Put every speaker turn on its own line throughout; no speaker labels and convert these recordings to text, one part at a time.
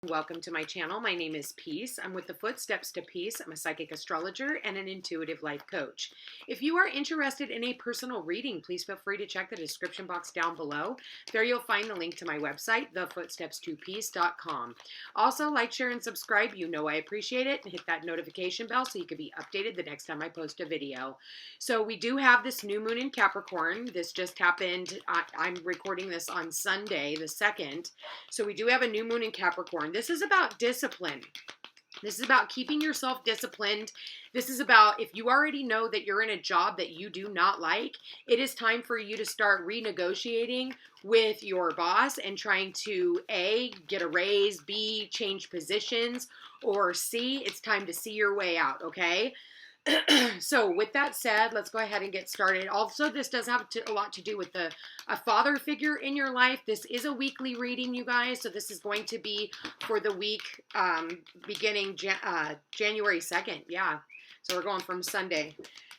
Welcome to my channel. My name is Peace. I'm with the Footsteps to Peace. I'm a psychic astrologer and an intuitive life coach. If you are interested in a personal reading, please feel free to check the description box down below. There you'll find the link to my website, thefootsteps2peace.com. Also, like, share, and subscribe. You know I appreciate it. And hit that notification bell so you can be updated the next time I post a video. So we do have this new moon in Capricorn. This just happened. I'm recording this on Sunday, the 2nd. So we do have a new moon in Capricorn. This is about discipline. This is about keeping yourself disciplined. This is about if you already know that you're in a job that you do not like, it is time for you to start renegotiating with your boss and trying to A, get a raise, B, change positions, or C, it's time to see your way out, okay? So with that said, let's go ahead and get started. Also, this does have a lot to do with a father figure in your life. This is a weekly reading, you guys. So this is going to be for the week beginning January 2nd. Yeah. So we're going from Sunday.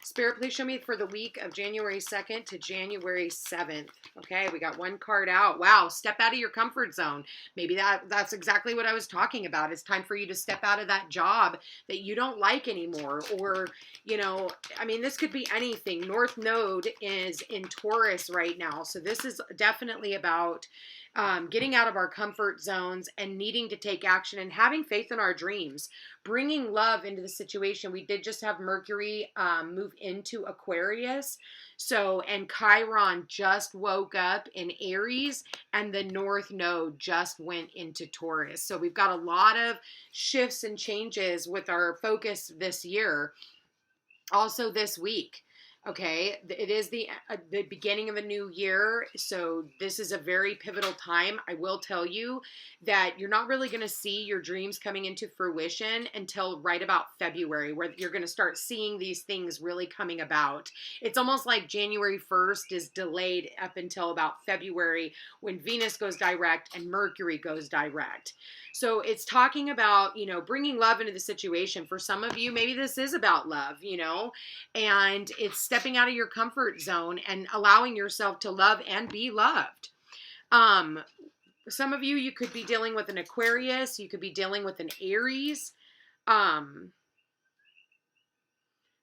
Spirit, please show me for the week of January 2nd to January 7th. Okay, we got one card out. Wow, step out of your comfort zone. Maybe that's exactly what I was talking about. It's time for you to step out of that job that you don't like anymore. Or, you know, I mean, this could be anything. North Node is in Taurus right now. So this is definitely about getting out of our comfort zones and needing to take action and having faith in our dreams, bringing love into the situation. We did just have Mercury move into Aquarius. So, and Chiron just woke up in Aries and the North Node just went into Taurus. So we've got a lot of shifts and changes with our focus this year. Also this week. Okay, it is the beginning of a new year, so this is a very pivotal time. I will tell you that you're not really going to see your dreams coming into fruition until right about February, where you're going to start seeing these things really coming about. It's almost like January 1st is delayed up until about February when Venus goes direct and Mercury goes direct. So it's talking about, you know, bringing love into the situation. For some of you, maybe this is about love, you know, and it's stepping out of your comfort zone and allowing yourself to love and be loved. Some of you, you could be dealing with an Aquarius. You could be dealing with an Aries. But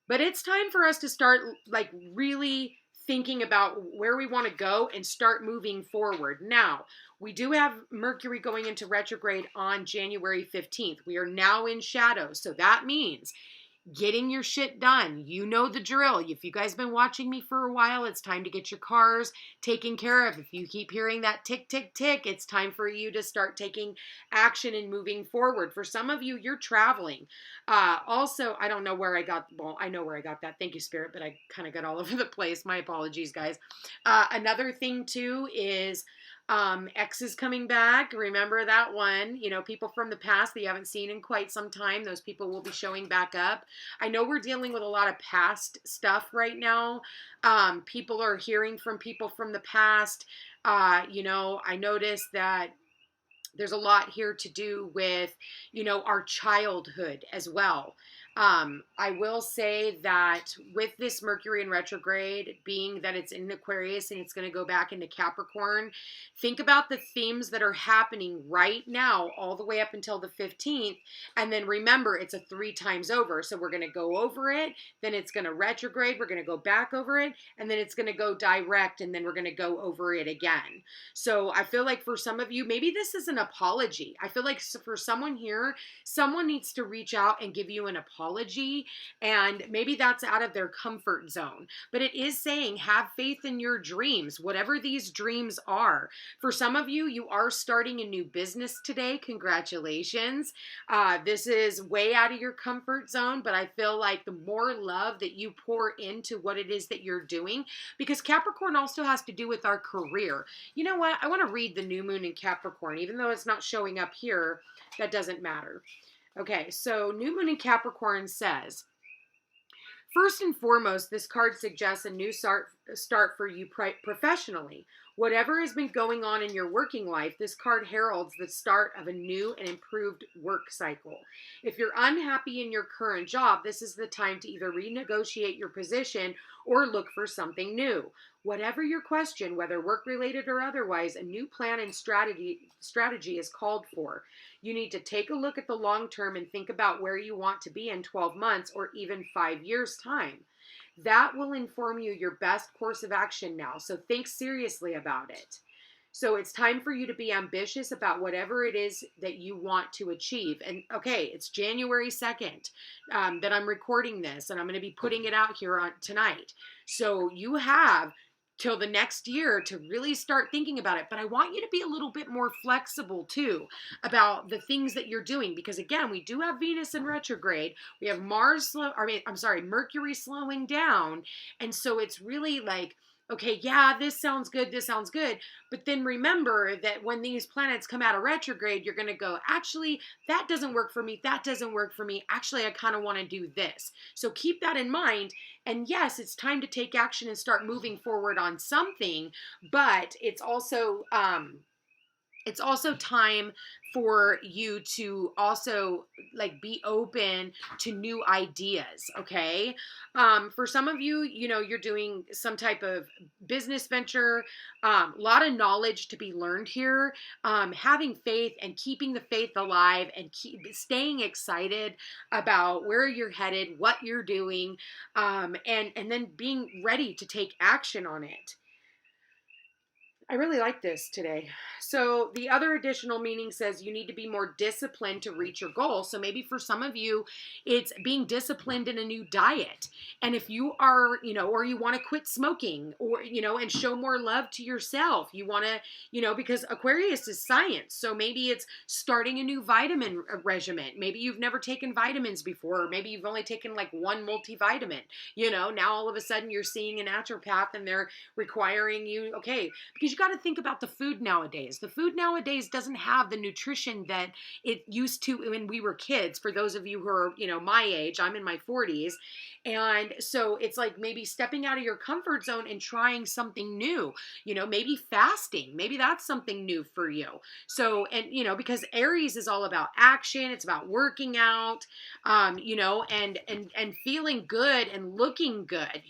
it's time for us to start like really thinking about where we want to go and start moving forward. Now, we do have Mercury going into retrograde on January 15th. We are now in shadow. So that means getting your shit done. You know the drill. If you guys been watching me for a while, it's time to get your cars taken care of. If you keep hearing that tick, tick, tick, it's time for you to start taking action and moving forward. For some of you, you're traveling. Also, I don't know where I got, well, I know where I got that. Thank you, Spirit, but I kind of got all over the place. My apologies, guys. Another thing, too, is X is coming back. Remember that one. You know, people from the past that you haven't seen in quite some time. Those people will be showing back up. I know we're dealing with a lot of past stuff right now. People are hearing from people from the past. You know, I noticed that there's a lot here to do with, you know, our childhood as well. I will say that with this Mercury in retrograde, being that it's in Aquarius and it's going to go back into Capricorn, think about the themes that are happening right now all the way up until the 15th. And then remember, it's a 3 times over. So we're going to go over it. Then it's going to retrograde. We're going to go back over it. And then it's going to go direct. And then we're going to go over it again. So I feel like for some of you, maybe this is an apology. I feel like for someone here, someone needs to reach out and give you an apology, and maybe that's out of their comfort zone. But it is saying have faith in your dreams, whatever these dreams are. For some of you, you are starting a new business today. Congratulations. This is way out of your comfort zone, but I feel like the more love that you pour into what it is that you're doing, because Capricorn also has to do with our career. You know what? I want to read the new moon in Capricorn, even though it's not showing up here. That doesn't matter. Okay, so new moon in Capricorn says, first and foremost, this card suggests a new start start for you professionally. Whatever has been going on in your working life, this card heralds the start of a new and improved work cycle. If you're unhappy in your current job, this is the time to either renegotiate your position or look for something new. Whatever your question, whether work-related or otherwise, a new plan and strategy is called for. You need to take a look at the long term and think about where you want to be in 12 months or even 5 years' time. That will inform you your best course of action now, so think seriously about it. So it's time for you to be ambitious about whatever it is that you want to achieve. And okay, it's January 2nd that I'm recording this, and I'm going to be putting it out here tonight. So you have till the next year to really start thinking about it. But I want you to be a little bit more flexible too about the things that you're doing, because again, we do have Venus in retrograde. We have Mercury slowing down. And so it's really like, okay, yeah, this sounds good. But then remember that when these planets come out of retrograde, you're going to go, actually, that doesn't work for me. Actually, I kind of want to do this. So keep that in mind. And yes, it's time to take action and start moving forward on something, but it's also time for you to also like be open to new ideas, okay? For some of you, you're doing some type of business venture, a lot of knowledge to be learned here, having faith and keeping the faith alive and staying excited about where you're headed, what you're doing, and then being ready to take action on it. I really like this today. So the other additional meaning says you need to be more disciplined to reach your goal. So maybe for some of you, it's being disciplined in a new diet. And if you are, or you want to quit smoking or, and show more love to yourself, you want to, because Aquarius is science. So maybe it's starting a new vitamin regimen. Maybe you've never taken vitamins before, or maybe you've only taken like one multivitamin, now all of a sudden you're seeing a naturopath and they're requiring you, okay, because you got to think about the food nowadays. The food nowadays doesn't have the nutrition that it used to when we were kids. For those of you who are, my age, I'm in my 40s. And so it's like maybe stepping out of your comfort zone and trying something new, maybe fasting. Maybe that's something new for you. So, and, because Aries is all about action. It's about working out, and feeling good and looking good,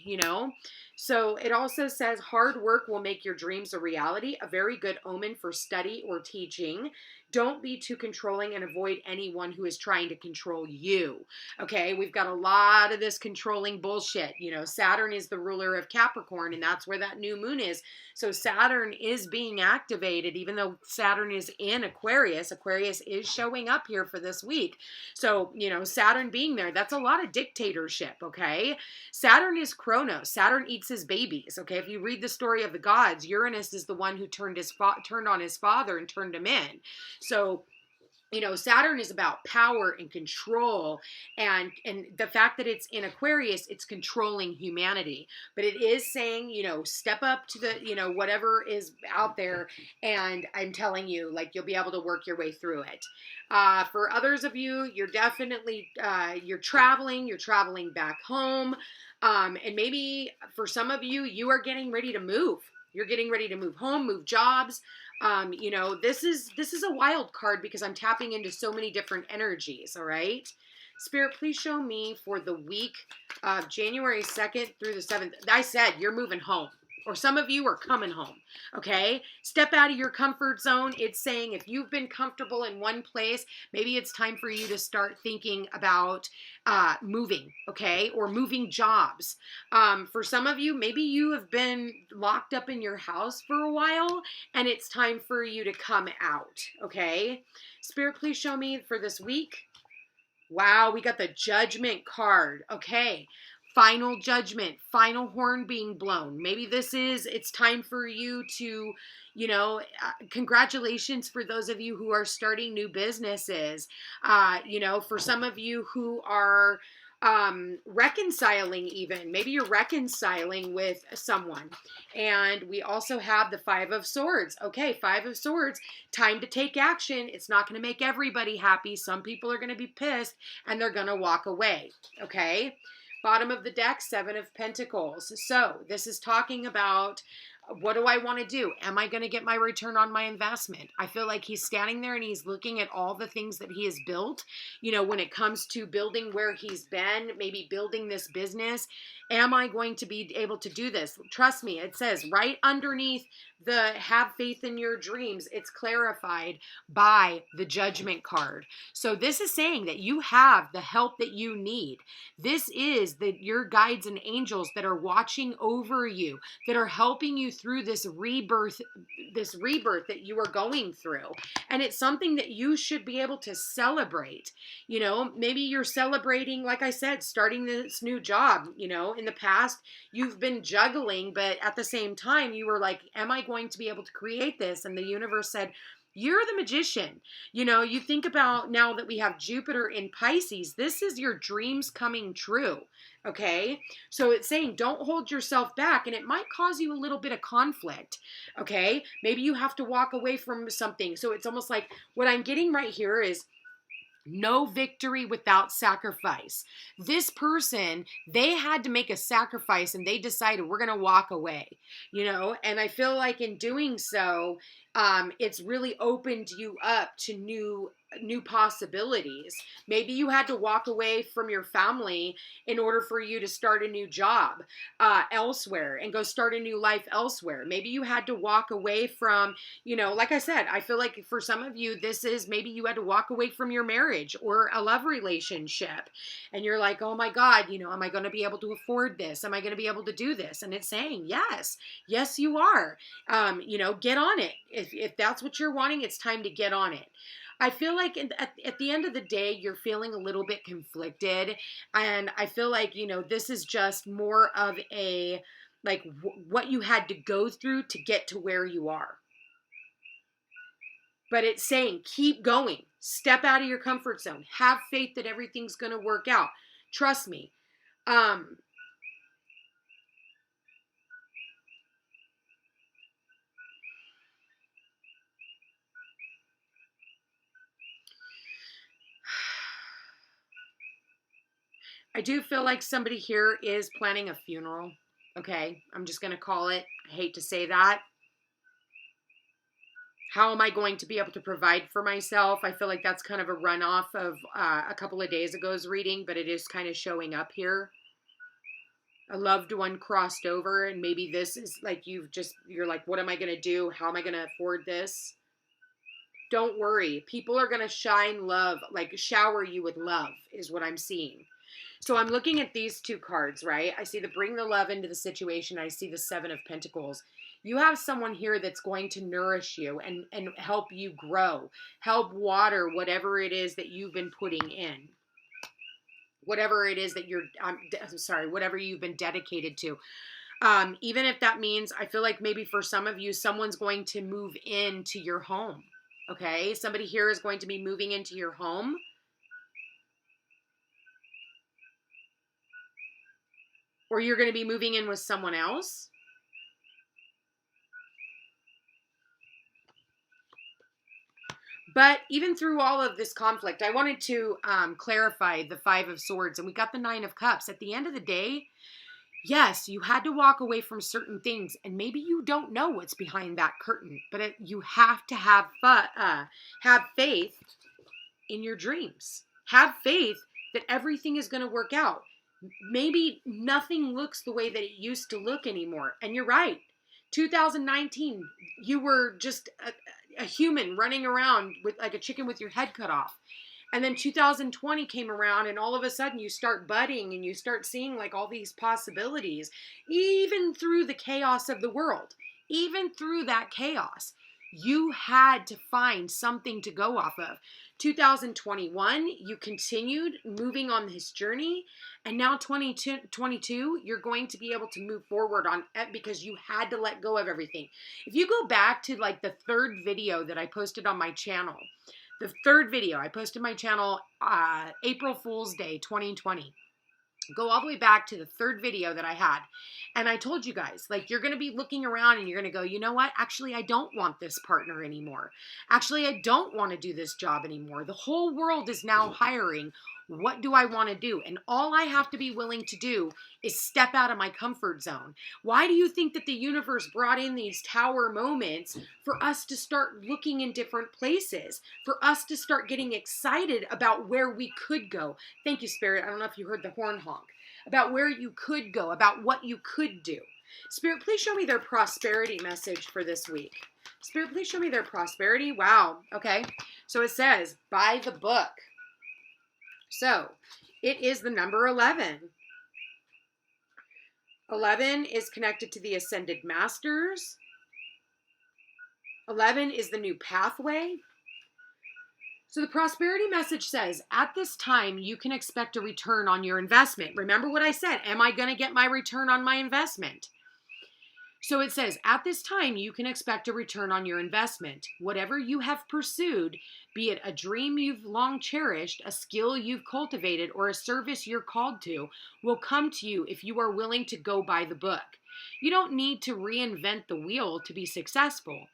So it also says hard work will make your dreams a reality, a very good omen for study or teaching. Don't be too controlling and avoid anyone who is trying to control you. Okay, we've got a lot of this controlling bullshit. Saturn is the ruler of Capricorn, and that's where that new moon is. So Saturn is being activated, even though Saturn is in Aquarius. Aquarius is showing up here for this week. So, Saturn being there, that's a lot of dictatorship, okay? Saturn is Chronos. Saturn eats his babies, okay? If you read the story of the gods, Uranus is the one who turned on his father and turned him in. So, Saturn is about power and control, and the fact that it's in Aquarius, it's controlling humanity. But it is saying, step up to the, whatever is out there, and I'm telling you, like, you'll be able to work your way through it. For others of you, you're definitely, you're traveling back home, and maybe for some of you, you are getting ready to move. You're getting ready to move home, move jobs. This is a wild card because I'm tapping into so many different energies, all right? Spirit, please show me for the week of January 2nd through the 7th. I said you're moving home, or some of you are coming home, okay? Step out of your comfort zone. It's saying if you've been comfortable in one place, maybe it's time for you to start thinking about moving, okay? Or moving jobs. For some of you, maybe you have been locked up in your house for a while and it's time for you to come out, okay? Spirit, please show me for this week. Wow, we got the Judgment card. Okay. Final judgment, final horn being blown. Maybe it's time for you to, congratulations for those of you who are starting new businesses. For some of you who are reconciling even. Maybe you're reconciling with someone. And we also have the 5 of Swords. Okay, 5 of Swords, time to take action. It's not going to make everybody happy. Some people are going to be pissed and they're going to walk away. Okay? Bottom of the deck, Seven of Pentacles. So this is talking about, what do I want to do? Am I going to get my return on my investment? I feel like he's standing there and he's looking at all the things that he has built, when it comes to building where he's been, maybe building this business. Am I going to be able to do this? Trust me, it says right underneath the have faith in your dreams, it's clarified by the Judgment card. So this is saying that you have the help that you need. This is your guides and angels that are watching over you, that are helping you through this rebirth that you are going through. And it's something that you should be able to celebrate. Maybe you're celebrating, like I said, starting this new job. In the past, you've been juggling, but at the same time, you were like, am I going to be able to create this? And the universe said, you're the magician. You think about now that we have Jupiter in Pisces, this is your dreams coming true. Okay. So it's saying don't hold yourself back, and it might cause you a little bit of conflict. Okay. Maybe you have to walk away from something. So it's almost like what I'm getting right here is no victory without sacrifice. This person, they had to make a sacrifice and they decided we're going to walk away, and I feel like in doing so, it's really opened you up to new possibilities. Maybe you had to walk away from your family in order for you to start a new job elsewhere and go start a new life elsewhere. Maybe you had to walk away from, like I said, I feel like for some of you, this is maybe you had to walk away from your marriage or a love relationship. And you're like, oh my God, am I going to be able to afford this? Am I going to be able to do this? And it's saying, yes, you are. Get on it. If that's what you're wanting, it's time to get on it. I feel like at the end of the day, you're feeling a little bit conflicted. And I feel like, this is just more of a, like what you had to go through to get to where you are. But it's saying, keep going. Step out of your comfort zone. Have faith that everything's going to work out. Trust me. I do feel like somebody here is planning a funeral. Okay, I'm just going to call it. I hate to say that. How am I going to be able to provide for myself? I feel like that's kind of a runoff of a couple of days ago's reading, but it is kind of showing up here. A loved one crossed over, and maybe this is like you're like, what am I going to do? How am I going to afford this? Don't worry. People are going to shine love, like shower you with love is what I'm seeing. So I'm looking at these two cards, right? I see the bring the love into the situation. I see the Seven of Pentacles. You have someone here that's going to nourish you and help you grow, help water whatever it is that you've been putting in, whatever it is that whatever you've been dedicated to. Even if that means, I feel like maybe for some of you, someone's going to move into your home. Okay. Somebody here is going to be moving into your home. Or you're going to be moving in with someone else. But even through all of this conflict, I wanted to clarify the Five of Swords, and we got the Nine of Cups. At the end of the day, yes, you had to walk away from certain things, and maybe you don't know what's behind that curtain, but you have to have faith in your dreams. Have faith that everything is going to work out. Maybe nothing looks the way that it used to look anymore. And you're right. 2019, you were just a human running around with like a chicken with your head cut off. And then 2020 came around, and all of a sudden you start budding and you start seeing like all these possibilities, even through the chaos of the world, even through that chaos. You had to find something to go off of. 2021, you continued moving on this journey. And now 2022, you're going to be able to move forward on it because you had to let go of everything. If you go back to like the third video that I posted on my channel, April Fool's Day 2020. Go all the way back to the third video that I had. And I told you guys, like, you're going to be looking around and you're going to go, you know what? Actually, I don't want this partner anymore. Actually, I don't want to do this job anymore. The whole world is now hiring. What do I want to do? And all I have to be willing to do is step out of my comfort zone. Why do you think that the universe brought in these tower moments for us to start looking in different places, for us to start getting excited about where we could go? Thank you, Spirit. I don't know if you heard the horn honk. About where you could go, about what you could do. Spirit, please show me their prosperity message for this week. Spirit, please show me their prosperity. Wow. Okay. So it says, by the book. So it is the number 11. 11 is connected to the Ascended Masters. 11 is the new pathway. So the prosperity message says, at this time, you can expect a return on your investment. Remember what I said. Am I going to get my return on my investment? So it says, at this time, you can expect a return on your investment. Whatever you have pursued, be it a dream you've long cherished, a skill you've cultivated, or a service you're called to, will come to you if you are willing to go by the book. You don't need to reinvent the wheel to be successful.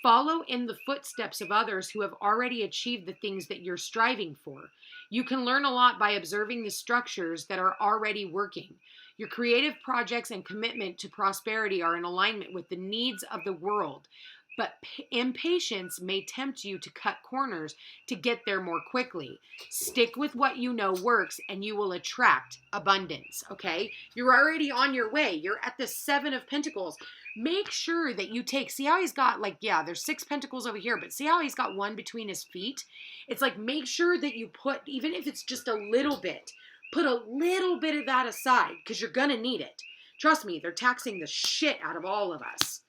Follow in the footsteps of others who have already achieved the things that you're striving for. You can learn a lot by observing the structures that are already working. Your creative projects and commitment to prosperity are in alignment with the needs of the world, but impatience may tempt you to cut corners to get there more quickly. Stick with what you know works and you will attract abundance, okay? You're already on your way. You're at the 7 of Pentacles. Make sure that you take, see how he's got like, yeah, there's 6 pentacles over here, but see how he's got 1 between his feet? It's like, make sure that you put, even if it's just a little bit, put a little bit of that aside because you're going to need it. Trust me, they're taxing the shit out of all of us.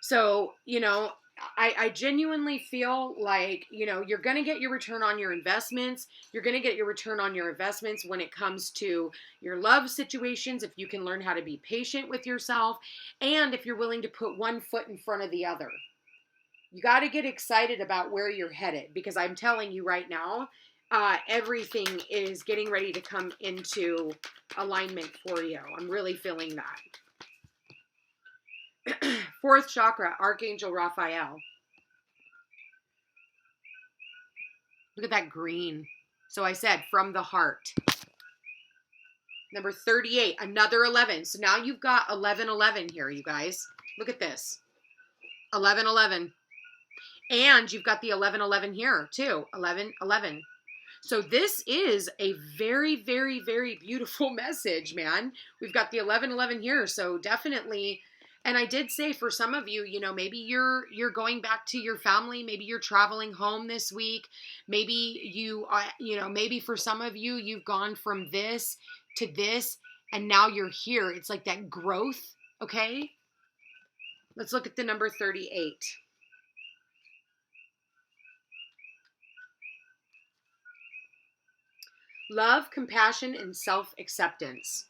So, you know, I genuinely feel like, you know, you're going to get your return on your investments. You're going to get your return on your investments when it comes to your love situations, if you can learn how to be patient with yourself, and if you're willing to put one foot in front of the other. You got to get excited about where you're headed, because I'm telling you right now, everything is getting ready to come into alignment for you. I'm really feeling that. 4th chakra, Archangel Raphael. Look at that green. So I said, from the heart. Number 38, another 11. So now you've got 1111 here, you guys. Look at this. 1111. And you've got the 1111 here, too. 1111. So this is a very, very, very beautiful message, man. We've got the 1111 here. So definitely... And I did say for some of you, you know, maybe you're going back to your family. Maybe you're traveling home this week. Maybe you know, maybe for some of you, you've gone from this to this and now you're here. It's like that growth. Okay. Let's look at the number 38. Love, compassion, and self-acceptance.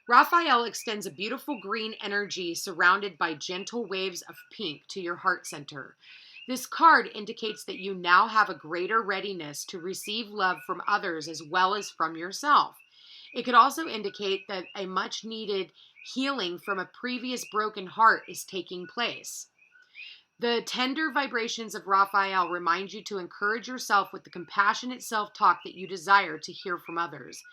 Raphael extends a beautiful green energy surrounded by gentle waves of pink to your heart center. This card indicates that you now have a greater readiness to receive love from others as well as from yourself. It could also indicate that a much needed healing from a previous broken heart is taking place. The tender vibrations of Raphael remind you to encourage yourself with the compassionate self-talk that you desire to hear from others.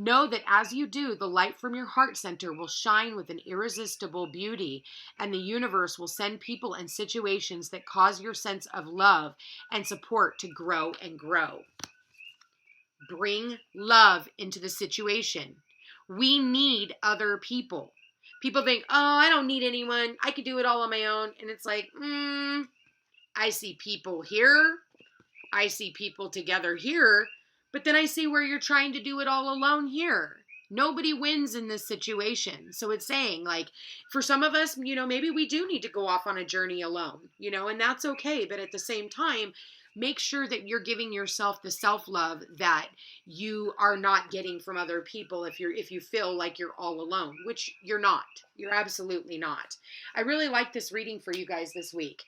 Know that as you do, the light from your heart center will shine with an irresistible beauty, and the universe will send people and situations that cause your sense of love and support to grow and grow. Bring love into the situation. We need other people. People think, oh, I don't need anyone. I could do it all on my own. And it's like, I see people here. I see people together here. But then I see where you're trying to do it all alone here. Nobody wins in this situation. So it's saying, like, for some of us, you know, maybe we do need to go off on a journey alone, you know, and that's okay. But at the same time, make sure that you're giving yourself the self-love that you are not getting from other people if you feel like you're all alone, which you're not. You're absolutely not. I really like this reading for you guys this week.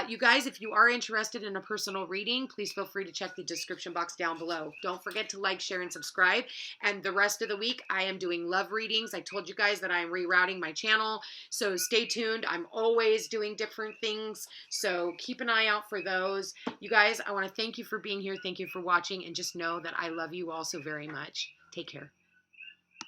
You guys, if you are interested in a personal reading, please feel free to check the description box down below. Don't forget to like, share, and subscribe. And the rest of the week, I am doing love readings. I told you guys that I am rerouting my channel, so stay tuned. I'm always doing different things, so keep an eye out for those. You guys, guys, I want to thank you for being here. Thank you for watching. And just know that I love you all so very much. Take care.